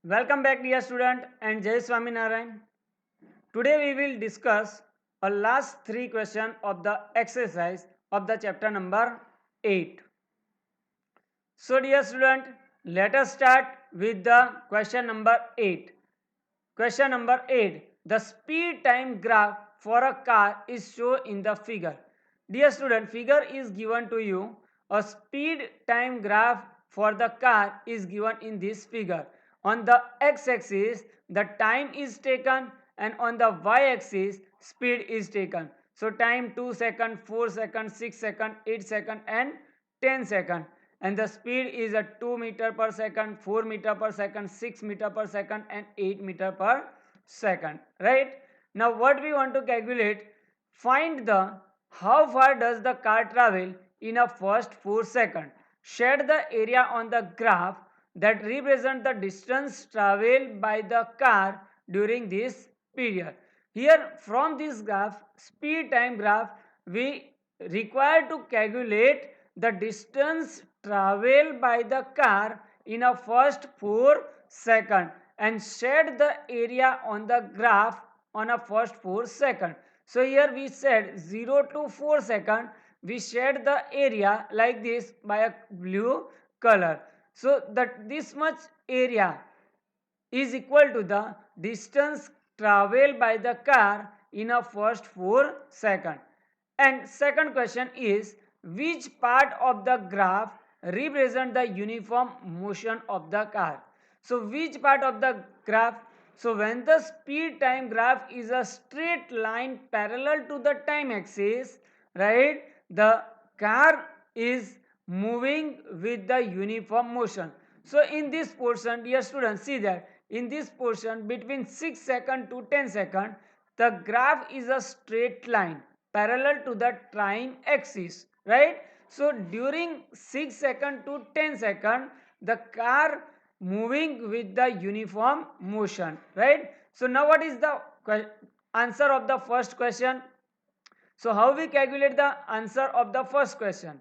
Welcome back, dear student, and Jai Swaminarayan. Today we will discuss a last three question of the exercise of the chapter number 8. So, dear student, let us start with the question number 8. Question number 8. The speed time graph for a car is shown in the figure. Dear student, figure is given to you. A speed time graph for the car is given in this figure. On the x-axis, the time is taken, and on the y-axis, speed is taken. So time 2 second, 4 second, 6 second, 8 second and 10 second, and the speed is a 2 meter per second, 4 meter per second, 6 meter per second and 8 meter per second, right? Now what we want to calculate, find the how far does the car travel in a first 4 second. Shade the area on the graph that represent the distance traveled by the car during this period. Here from this graph, speed time graph, we require to calculate the distance traveled by the car in a first 4 second and shade the area on the graph on a first 4 second. So here we said 0 to 4 second, we shade the area like this by a blue color. So that this much area is equal to the distance traveled by the car in a first 4 second. And second question is, which part of the graph represent the uniform motion of the car? So which part of the graph? So when the speed time graph is a straight line parallel to the time axis, right, the car is moving with the uniform motion. So in this portion, dear students, see that in this portion between 6 second to 10 second, the graph is a straight line parallel to the time axis, right? So during 6 second to 10 second, the car moving with the uniform motion, right? So now what is the answer of the first question? So how we calculate the answer of the first question?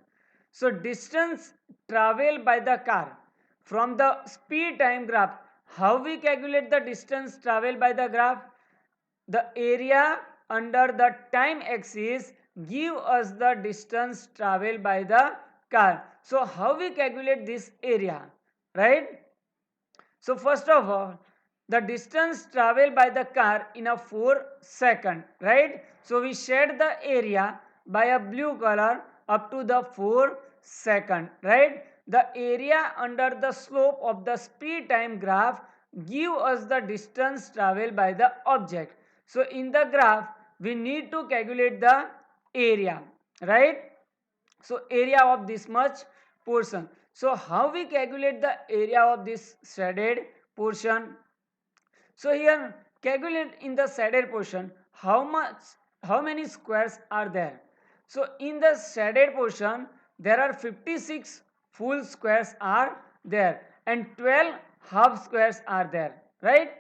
So distance traveled by the car from the speed time graph. How we calculate the distance traveled by the graph? The area under the time axis give us the distance traveled by the car. So how we calculate this area, right? So first of all, the distance traveled by the car in a 4 second, right? So we shade the area by a blue color up to the 4 second, right? The area under the slope of the speed time graph give us the distance traveled by the object. So in the graph, we need to calculate the area, right? So area of this much portion. So how we calculate the area of this shaded portion? So here calculate in the shaded portion how many squares are there. So in the shaded portion there are 56 full squares are there and 12 half squares are there, right?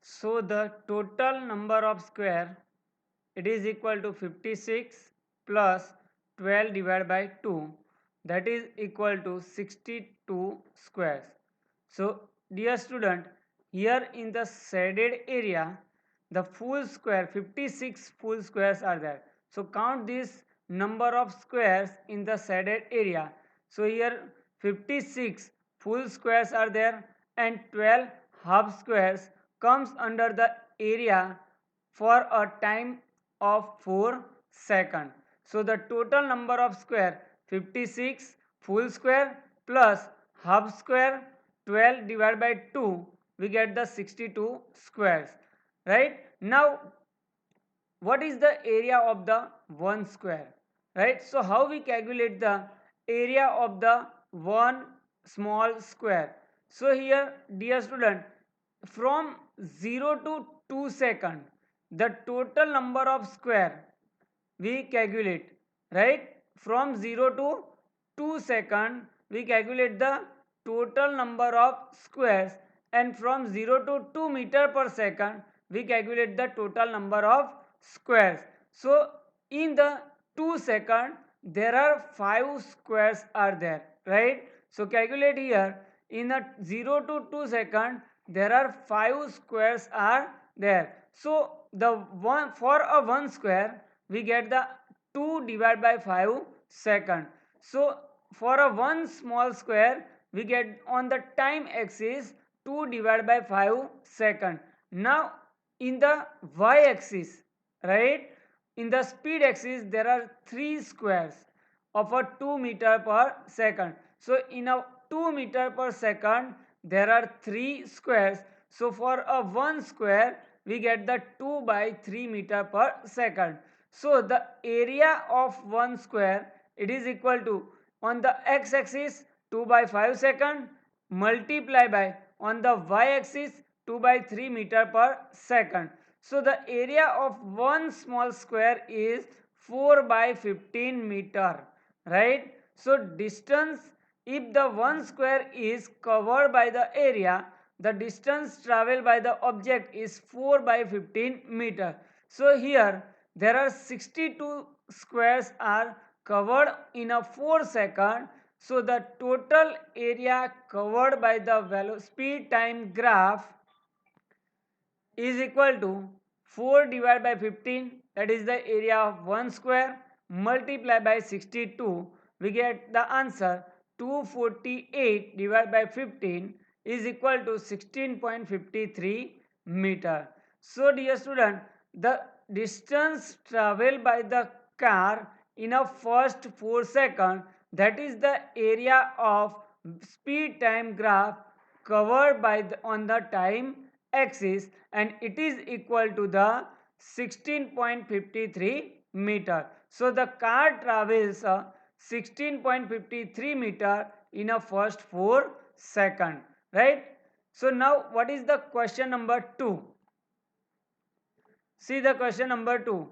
So the total number of square, it is equal to 56 plus 12 divided by 2, that is equal to 62 squares. So dear student, here in the shaded area the full square 56 full squares are there. So count this number of squares in the shaded area. So here 56 full squares are there and 12 half squares comes under the area for a time of 4 seconds. So the total number of square 56 full square plus half square 12 divided by 2, we get the 62 squares, right? Now what is the area of the one square, right? So how we calculate the area of the one small square? So here dear student, from 0 to 2 second, the total number of square we calculate, right? From 0 to 2 second we calculate the total number of squares, and from 0 to 2 meter per second we calculate the total number of squares. So in the 2 second there are 5 squares are there, right? So calculate here in a 0 to 2 second there are 5 squares are there. So the one for a 1 square we get the 2 divided by 5 second. So for a 1 small square we get on the time axis 2 divided by 5 second. Now in the y axis, right, in the speed axis there are 3 squares of a 2 meter per second. So in a 2 meter per second there are 3 squares. So for a 1 square we get the 2 by 3 meter per second. So the area of 1 square, it is equal to, on the x axis 2 by 5 second multiply by on the y axis 2 by 3 meter per second. So the area of one small square is 4 by 15 meter, right? So distance, if the one square is covered by the area, the distance traveled by the object is 4 by 15 meter. So here there are 62 squares are covered in a 4 second. So the total area covered by the speed time graph is equal to 4 divided by 15, that is the area of 1 square, multiply by 62, we get the answer 248 divided by 15 is equal to 16.53 meter. So dear student, the distance traveled by the car in a first 4 seconds, that is the area of speed time graph covered by on the time axis, and it is equal to the 16.53 meter. So the car travels 16.53 meter in a first 4 second, right? So now what is the question number 2? See the question number 2.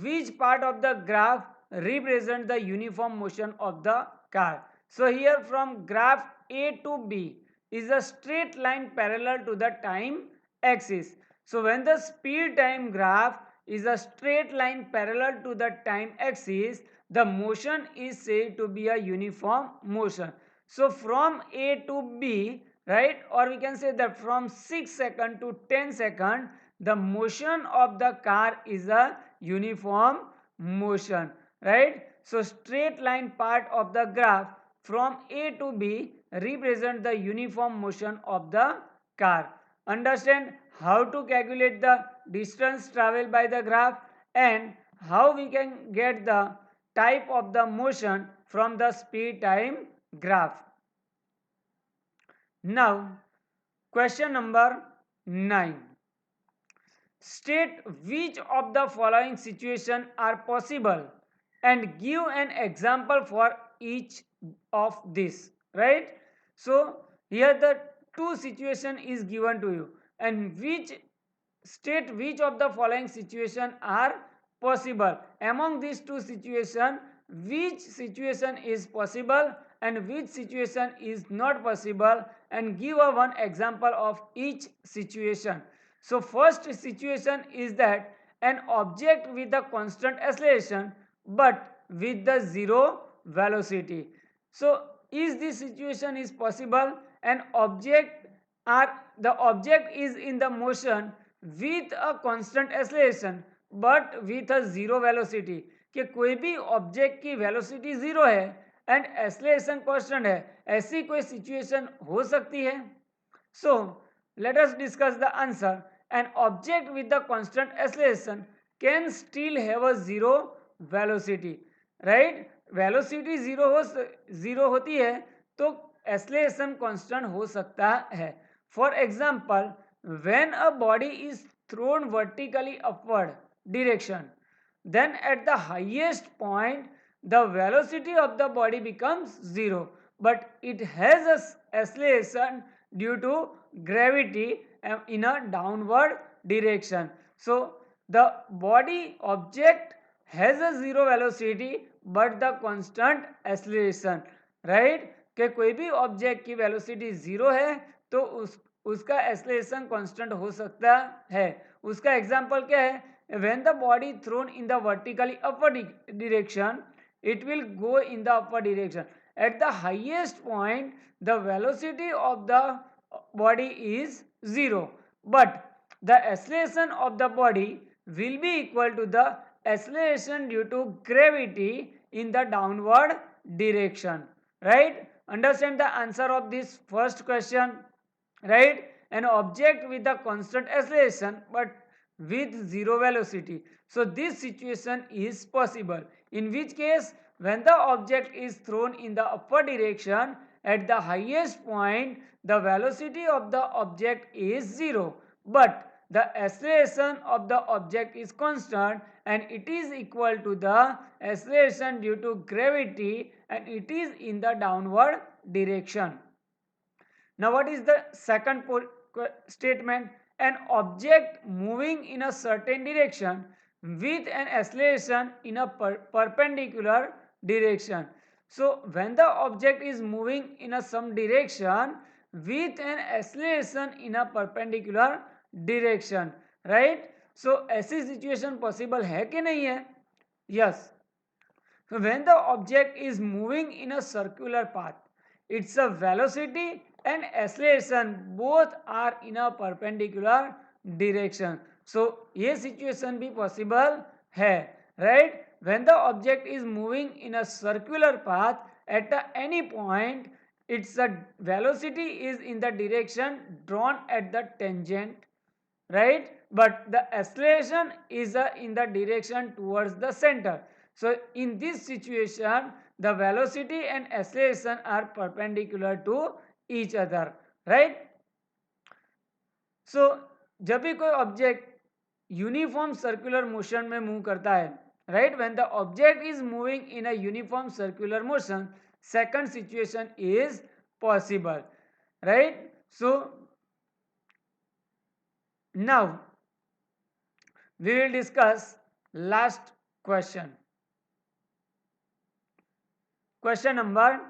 Which part of the graph represent the uniform motion of the car? So here from graph A to B is a straight line parallel to the time axis. So when the speed time graph is a straight line parallel to the time axis, the motion is said to be a uniform motion. So from A to B, right, or we can say that from 6 second to 10 second, the motion of the car is a uniform motion, right? So straight line part of the graph from A to B represent the uniform motion of the car. Understand how to calculate the distance traveled by the graph and how we can get the type of the motion from the speed time graph. Now question number 9. State which of the following situation are possible and give an example for each of this, right? So here the two situation is given to you, and which state which of the following situation are possible. Among these two situation, which situation is possible and which situation is not possible, and give a one example of each situation. So first situation is that an object with a constant acceleration but with the zero velocity. So is this situation is possible? An object the object is in the motion with a constant acceleration but with a zero velocity, कि कोई भी object की velocity zero है and acceleration constant है, ऐसी कोई situation हो सकती है. सो let us discuss the answer. An object with the constant acceleration can still have a zero velocity, right? Velocity zero होती है तो एक्सेलरेशन कांस्टेंट हो सकता है. For example, when a body is thrown vertically upward direction, then at the highest point the velocity of the body becomes zero, but it has a acceleration due to gravity in a downward direction. So the body object has a zero velocity but the constant acceleration, right? कि कोई भी object की velocity zero है तो उसका acceleration constant हो सकता है. उसका एग्जांपल क्या है? When the body thrown in the vertically upward direction, it will go in the upward direction, at the highest point the velocity of the body is 0, but the acceleration of the body will be equal to the acceleration due to gravity in the downward direction. Right? Understand the answer of this first question. Right? An object with a constant acceleration but with zero velocity. So this situation is possible, in which case when the object is thrown in the upward direction at the highest point the velocity of the object is 0, but the acceleration of the object is constant and it is equal to the acceleration due to gravity and it is in the downward direction. Now what is the second statement? An object moving in a certain direction with an acceleration in a perpendicular direction. So when the object is moving in a some direction with an acceleration in a perpendicular direction, right? So ऐसी situation possible है कि नहीं है? Yes. So when the object is moving in a circular path, its a velocity and acceleration both are in a perpendicular direction. So ये situation भी possible है, right? When the object is moving in a circular path at any point, its velocity is in the direction drawn at the tangent, right? But the acceleration is in the direction towards the center. So in this situation the velocity and acceleration are perpendicular to each other, right? So जब भी कोई object uniform circular motion में move करता है, right, when the object is moving in a uniform circular motion, second situation is possible, right? So now we will discuss last question. Question number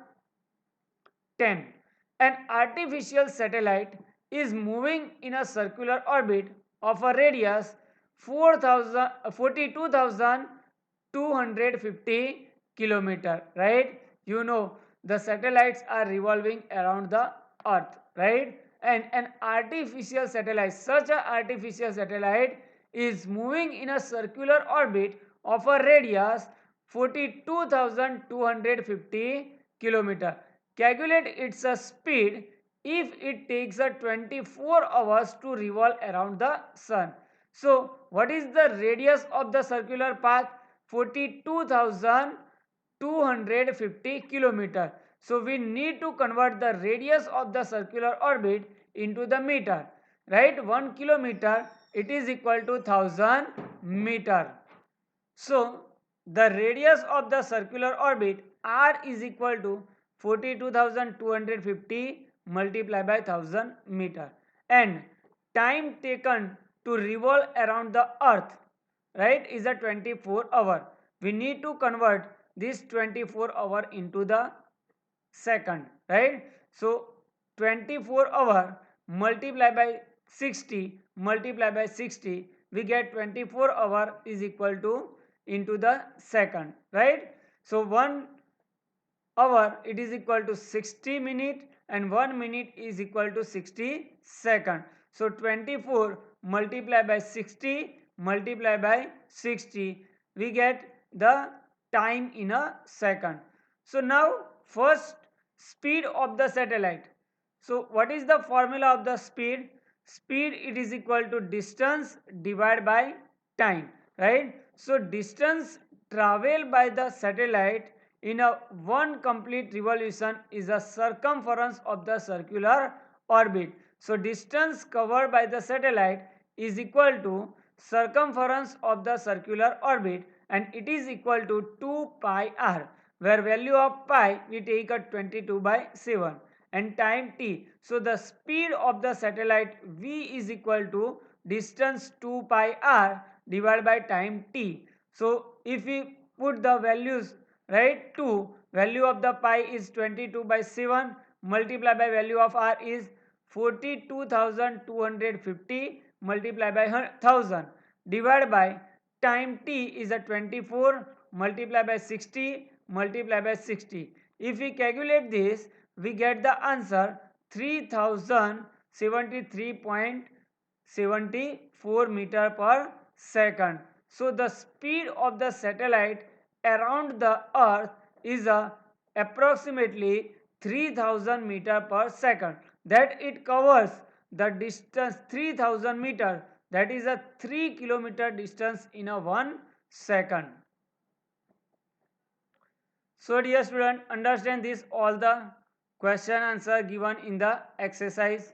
10. An artificial satellite is moving in a circular orbit of a radius 42,250 kilometer, right? You know the satellites are revolving around the earth, right? And an artificial satellite, such an artificial satellite is moving in a circular orbit of a radius 42,250 kilometer. Calculate its speed if it takes 24 hours to revolve around the sun. So what is the radius of the circular path? 42,250 kilometer. So we need to convert the radius of the circular orbit into the meter, right? 1 kilometer it is equal to 1000 meter. So the radius of the circular orbit r is equal to 42,250 multiplied by 1000 meter, and time taken to revolve around the earth, right, is a 24 hour. We need to convert this 24 hour into the second, right? So 24 hour multiplied by 60 multiplied by 60, we get 24 hour is equal to into the second, right? So 1 hour it is equal to 60 minute and 1 minute is equal to 60 second. So 24 multiplied by 60 multiplied by 60, we get the time in a second. So now first, speed of the satellite. So what is the formula of the speed? Speed it is equal to distance divided by time, right? So distance traveled by the satellite in a one complete revolution is a circumference of the circular orbit. So distance covered by the satellite is equal to circumference of the circular orbit, and it is equal to 2 pi r, where value of pi we take a 22 by 7 and time t. So the speed of the satellite v is equal to distance 2 pi r divided by time t. So if we put the values, right, 2, value of the pi is 22 by 7 multiplied by value of r is 42,250 multiplied by 1000 divided by time t is a 24 multiplied by 60 multiplied by 60. If we calculate this, we get the answer 3073.74 meter per second. So the speed of the satellite around the earth is approximately 3000 meter per second. That it covers the distance 3000 meter, that is a 3 kilometer distance in a 1 second. So dear student, understand this all the question answer given in the exercise.